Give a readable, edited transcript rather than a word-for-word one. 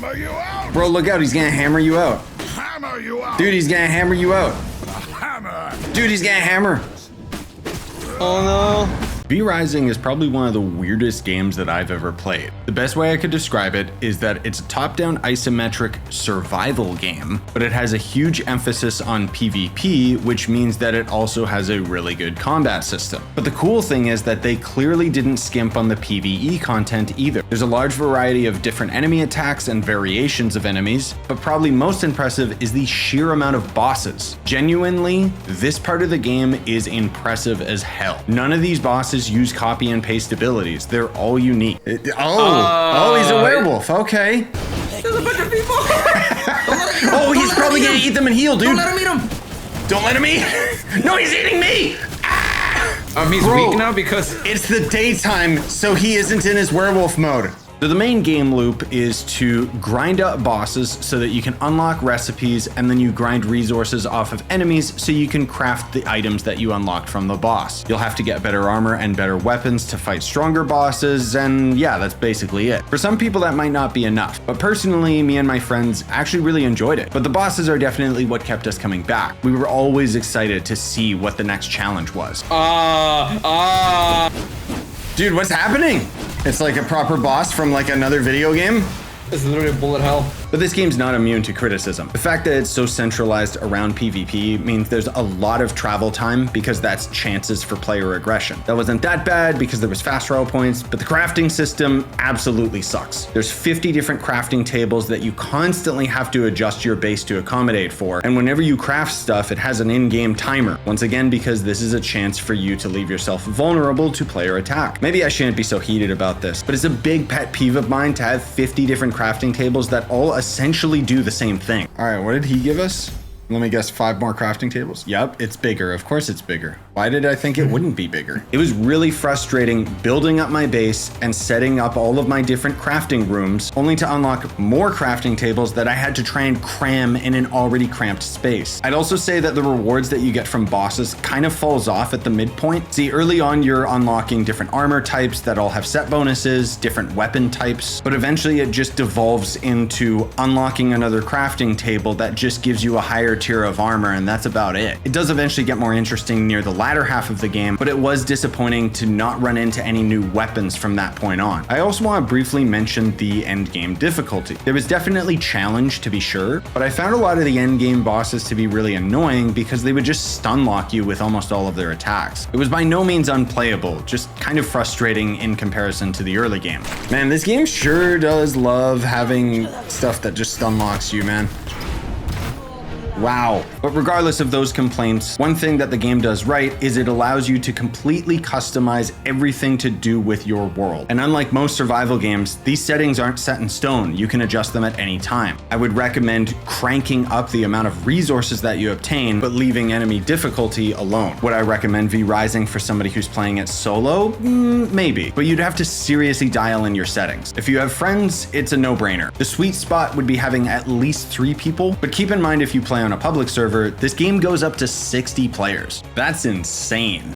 Hammer you out! Bro, look out, he's gonna hammer you out. Hammer you out! Dude, he's gonna hammer you out. Hammer! Dude, he's gonna hammer. Oh no. V-Rising is probably one of the weirdest games that I've ever played. The best way I could describe it is that it's a top-down isometric survival game, but it has a huge emphasis on PvP, which means that it also has a really good combat system. But the cool thing is that they clearly didn't skimp on the PvE content either. There's a large variety of different enemy attacks and variations of enemies, but probably most impressive is the sheer amount of bosses. Genuinely, this part of the game is impressive as hell. None of these bosses use copy and paste abilities. They're all unique. Oh, he's a werewolf. Okay. There's a bunch of people. Oh, he's probably gonna eat them and heal, dude. Don't let him eat him. Don't let him eat. No, he's eating me. He's Bro, weak now because it's the daytime, so he isn't in his werewolf mode. So the main game loop is to grind up bosses so that you can unlock recipes, and then you grind resources off of enemies so you can craft the items that you unlocked from the boss. You'll have to get better armor and better weapons to fight stronger bosses, and yeah, that's basically it. For some people that might not be enough, but personally, me and my friends actually really enjoyed it. But the bosses are definitely what kept us coming back. We were always excited to see what the next challenge was. Dude, what's happening? It's like a proper boss from like another video game. it's literally bullet hell. But this game's not immune to criticism. The fact that it's so centralized around PvP means there's a lot of travel time because that's chances for player aggression. That wasn't that bad because there was fast roll points, but the crafting system absolutely sucks. There's 50 different crafting tables that you constantly have to adjust your base to accommodate for, and whenever you craft stuff, it has an in-game timer. Once again, because this is a chance for you to leave yourself vulnerable to player attack. Maybe I shouldn't be so heated about this, but it's a big pet peeve of mine to have 50 different crafting tables that all essentially do the same thing. All right, what did he give us? Let me guess, 5 more crafting tables? Yep, it's bigger. Of course it's bigger. Why did I think it wouldn't be bigger? It was really frustrating building up my base and setting up all of my different crafting rooms, only to unlock more crafting tables that I had to try and cram in an already cramped space. I'd also say that the rewards that you get from bosses kind of falls off at the midpoint. See, early on you're unlocking different armor types that all have set bonuses, different weapon types, but eventually it just devolves into unlocking another crafting table that just gives you a higher tier of armor, and that's about it. It does eventually get more interesting near the latter half of the game, but it was disappointing to not run into any new weapons from that point on. I also want to briefly mention the end game difficulty. There was definitely challenge to be sure, but I found a lot of the end game bosses to be really annoying because they would just stun lock you with almost all of their attacks. It was by no means unplayable, just kind of frustrating in comparison to the early game. Man, this game sure does love having stuff that just stun locks you, man. Wow. But regardless of those complaints, one thing that the game does right is it allows you to completely customize everything to do with your world. And unlike most survival games, these settings aren't set in stone. You can adjust them at any time. I would recommend cranking up the amount of resources that you obtain, but leaving enemy difficulty alone. Would I recommend V-Rising for somebody who's playing it solo? Maybe, but you'd have to seriously dial in your settings. If you have friends, it's a no-brainer. The sweet spot would be having at least 3 people, but keep in mind if you play on a public server, this game goes up to 60 players. That's insane.